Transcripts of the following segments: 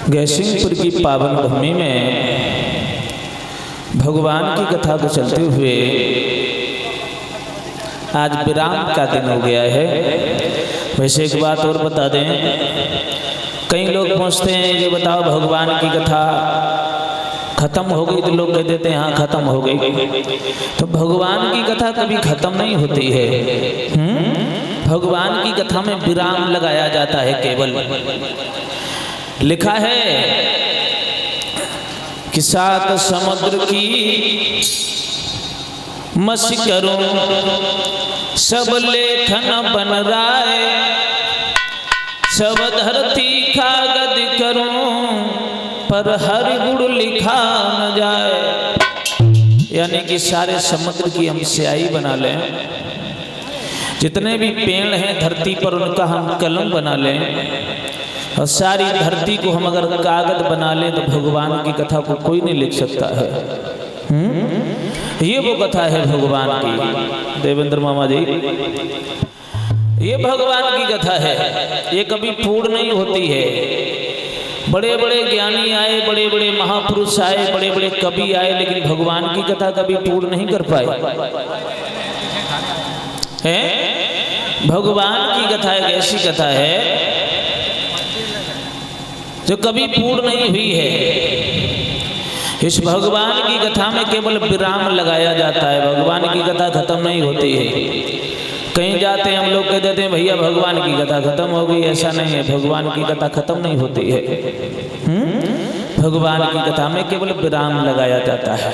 गैसिंगपुर की पावन भूमि में भगवान की कथा को चलते हुए आज विराम का दिन हो गया है। वैसे एक बात और बता दें, कई लोग पूछते हैं ये बताओ भगवान की कथा खत्म हो गई, तो लोग कह देते हैं हाँ खत्म हो गई। तो भगवान की कथा कभी खत्म नहीं होती है। भगवान की कथा में विराम लगाया जाता है। केवल लिखा है कि सात समुद्र की मसी करूं, सब लेखन बन राय, सब धरती कागज करूं, पर हर गुण लिखा न जाए। यानी कि सारे समुद्र की हम स्याही बना लें, जितने भी पेड़ हैं धरती पर उनका हम कलम बना लें, और सारी धरती को हम अगर कागज बना लें तो भगवान की कथा को कोई नहीं लिख सकता है। ये वो कथा है भगवान की। देवेंद्र मामा जी, ये भगवान की कथा है, ये कभी पूर्ण नहीं होती है। बड़े बड़े ज्ञानी आए, बड़े बड़े महापुरुष आए, बड़े बड़े कवि आए, लेकिन भगवान की कथा कभी पूर्ण नहीं कर पाए हैं। भगवान की कथा एक ऐसी कथा है जो कभी पूर्ण नहीं हुई है। इस भगवान की कथा में केवल विराम लगाया जाता है। भगवान की कथा खत्म नहीं होती है। कहीं जाते हैं हम लोग कह देते हैं भैया भगवान की कथा खत्म हो गई। ऐसा नहीं है, भगवान की कथा खत्म नहीं होती है। भगवान की कथा में केवल विराम लगाया जाता है।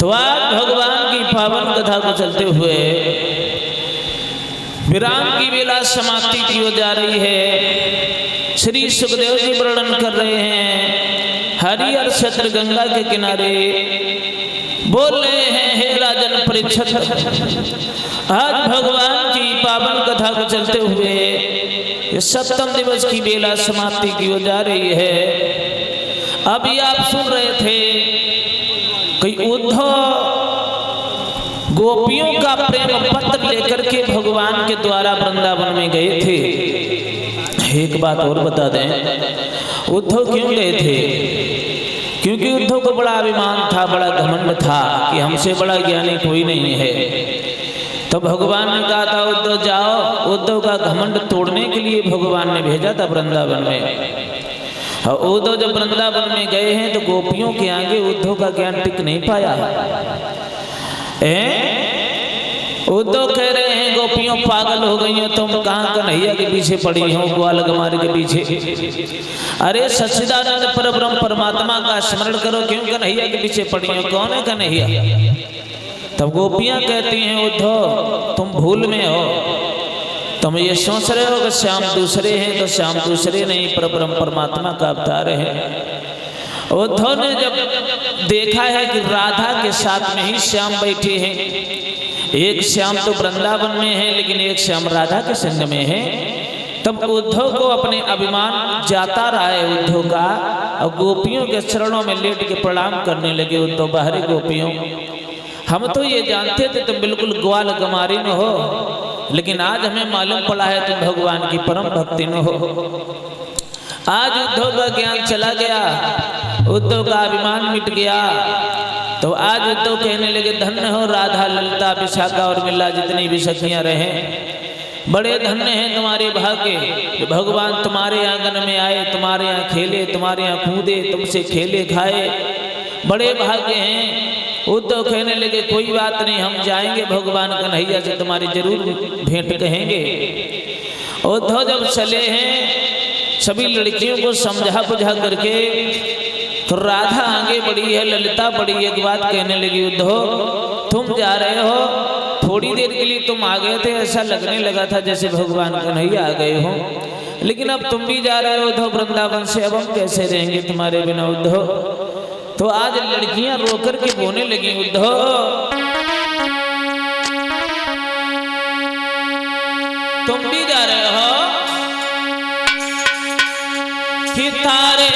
तो आज भगवान की पावन कथा को चलते हुए विराम की बेला समाप्ति की हो जा रही है। श्री सुखदेव जी वर्णन कर रहे हैं, हरिहर क्षेत्र गंगा के किनारे बोल रहे हैं, हे राजन परीक्षित, आज भगवान की पावन कथा को चलते हुए ये सप्तम दिवस की बेला समाप्ति की हो जा रही है। अभी आप सुन रहे थे कि उद्धव गोपियों का प्रेम पत्र लेकर के भगवान के द्वारा वृंदावन में गए थे। एक बात और बता दें, उद्धव क्यों गए थे? क्योंकि उद्धव को बड़ा अभिमान था, बड़ा घमंड था कि हमसे बड़ा ज्ञानी कोई नहीं है। तो भगवान ने कहा था उद्धव जाओ। उद्धव का घमंड तोड़ने के लिए भगवान ने भेजा था वृंदावन में। और उद्धव जब वृंदावन में गए हैं तो गोपियों के आगे उद्धव का ज्ञान टिक नहीं पाया। उद्धव कह रहे हैं गोपियों पागल हो गई हो तुम, कहाँ कन्हैया के पीछे पड़ी हो, ग्वाल गमार के पीछे। अरे सच्चिदानंद परब्रह्म परमात्मा का स्मरण करो, क्यों कन्हैया के पीछे पड़ी हो? कौन है कन्हैया? तब गोपियां कहती हैं उद्धव तुम भूल में हो, तुम ये सोच रहे हो कि श्याम दूसरे हैं, तो श्याम दूसरे नहीं, परब्रह्म परमात्मा का अवतार है। उद्धव ने जब देखा है कि राधा के साथ में ही श्याम बैठे हैं, एक श्याम तो वृंदावन में है लेकिन एक श्याम राधा के संग में है, तब उद्धव को अपने अभिमान जाता रहा है उद्धव का, और गोपियों के चरणों में लेट के प्रणाम करने लगे। उद्धव बाहरी गोपियों, हम तो ये जानते थे तुम बिल्कुल ग्वाल गमारी न हो, लेकिन आज हमें मालूम पड़ा है तुम भगवान की परम भक्ति न हो। आज उद्धव का ज्ञान चला गया, उद्धव का अभिमान मिट गया। तो आज उद्धव कहने लगे धन्य हो राधा ललिता विशाखा और मिला जितनी भी सखियां रहे, बड़े धन्य हैं तुम्हारे भाग्य, भगवान तुम्हारे आंगन में आए, तुम्हारे यहाँ खेले, तुम्हारे यहाँ कूदे, तुमसे खेले खाए, बड़े भाग्य हैं। उद्धव कहने लगे कोई बात नहीं, हम जाएंगे भगवान कन्हैया से तुम्हारी जरूर भेंट कहेंगे। उद्धव जब चले हैं सभी लड़कियों को समझा बुझा करके, तो राधा आगे बढ़ी है, ललिता बढ़ी, एक बात कहने लगी उद्धव तुम जा रहे हो, थोड़ी देर के लिए तुम आ गए थे, ऐसा लगने लगा था जैसे भगवान कन्हैया आ गए हो, लेकिन अब तुम भी जा रहे हो उद्धव वृंदावन से, अब हम कैसे रहेंगे तुम्हारे बिना उद्धव? तो आज लड़कियां रोकर के बोलने लगी उद्धव तुम भी जा रहे हो कि तारे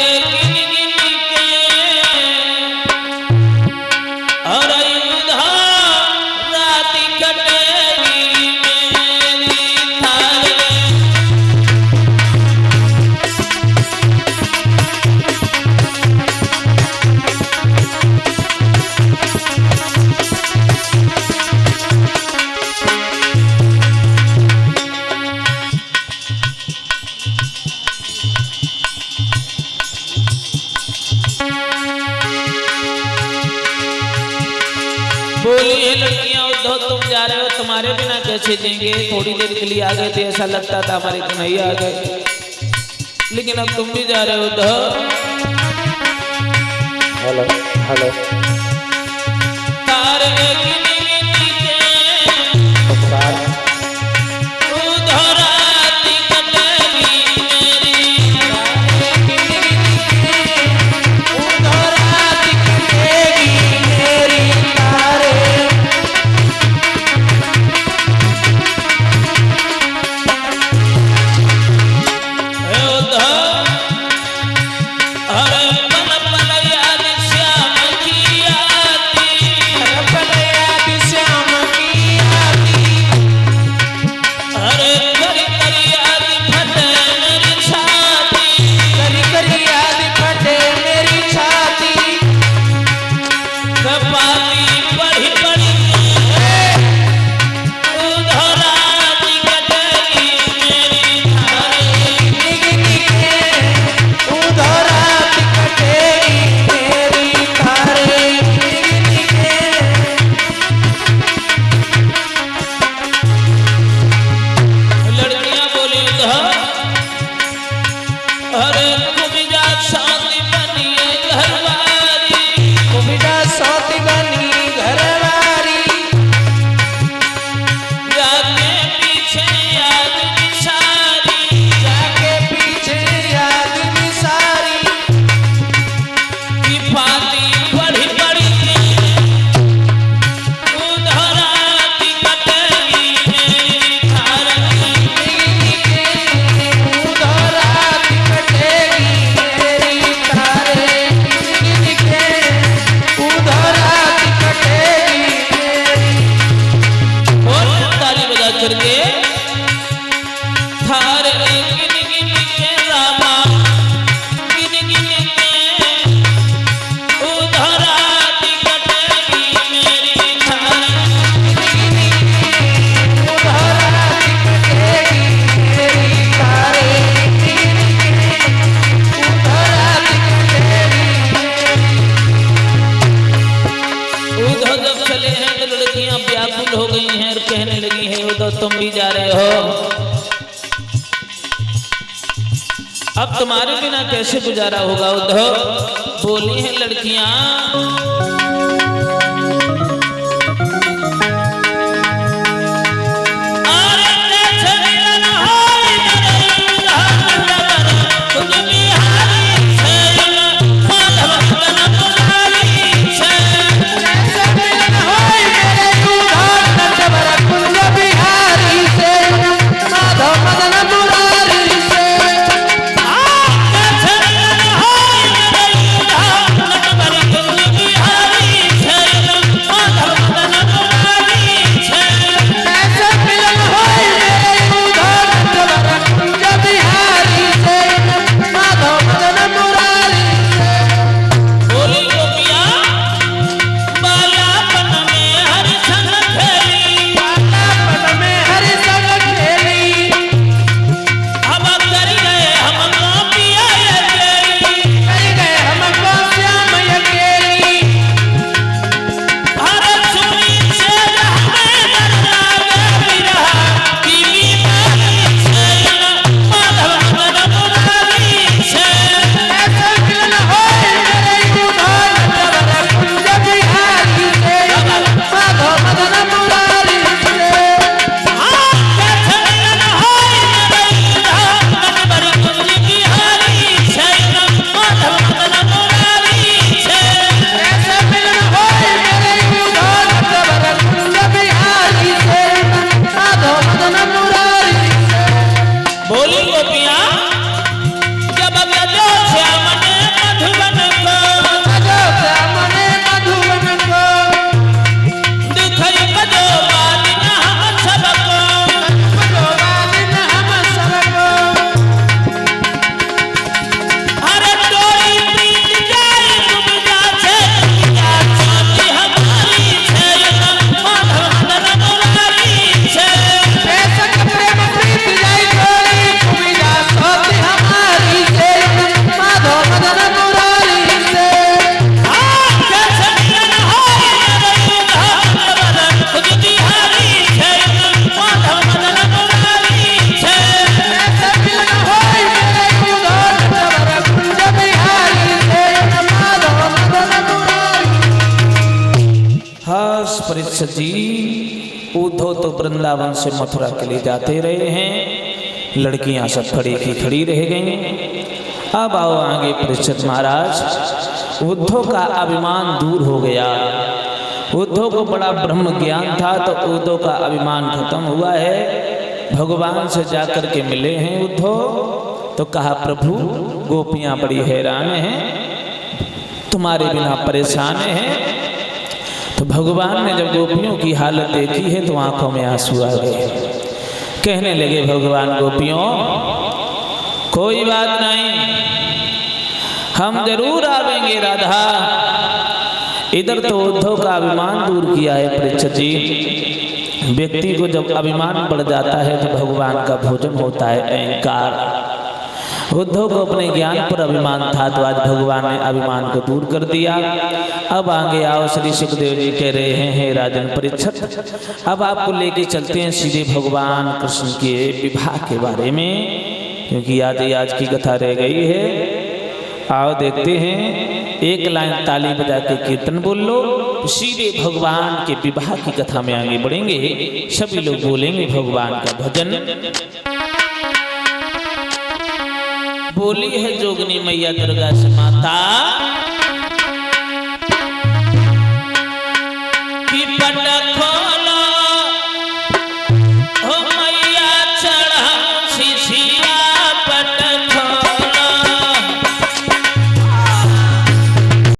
बोली है लड़कियां, उद्धव तुम जा रहे हो, तुम्हारे बिना कैसे देंगे? थोड़ी देर के लिए आ गए थे, ऐसा लगता था हमारे कन्हैया आ गए, लेकिन अब तुम भी जा रहे हो उद्धव। हेलो हेलो तारे हो गई हैं और कहने लगी हैं उद्धव तुम भी जा रहे हो, अब तुम्हारे बिना कैसे गुजारा होगा उद्धव। बोली हैं लड़कियां बिहारी परीक्षित जी, उद्धव तो वृंदावन से मथुरा के लिए जाते रहे हैं, लड़कियां सब खड़ी की खड़ी रह गई। अब आओ आगे परीक्षित महाराज, उद्धव का अभिमान दूर हो गया। उद्धव को बड़ा ब्रह्म ज्ञान था, तो उद्धव का अभिमान खत्म हुआ है। भगवान से जाकर के मिले हैं उद्धव, तो कहा प्रभु गोपियां बड़ी हैरान हैं, तुम्हारे बिना परेशान हैं। तो भगवान ने जब गोपियों की हालत देखी है तो आंखों में आंसू आ गए। कहने लगे भगवान गोपियों कोई बात नहीं, हम जरूर आवेंगे राधा। इधर तो उद्धव का अभिमान दूर किया है परीक्षित जी। व्यक्ति को जब अभिमान बढ़ जाता है तो भगवान का भोजन होता है अहंकार। उद्धव को अपने ज्ञान पर अभिमान था, तो आज भगवान ने अभिमान को दूर कर दिया। अब आगे आओ, श्री सुखदेव जी कह रहे हैं राजन परीक्षित, अब आपको लेके चलते हैं सीधे भगवान कृष्ण के विवाह के बारे में, क्योंकि आज की कथा रह गई है। आओ देखते हैं, एक लाइन ताली बजा के कीर्तन बोल लो, सीधे भगवान के विवाह की कथा में आगे बढ़ेंगे। सभी लोग बोलेंगे भगवान का भजन। बोली है जोगनी मैया दुर्गा से माता,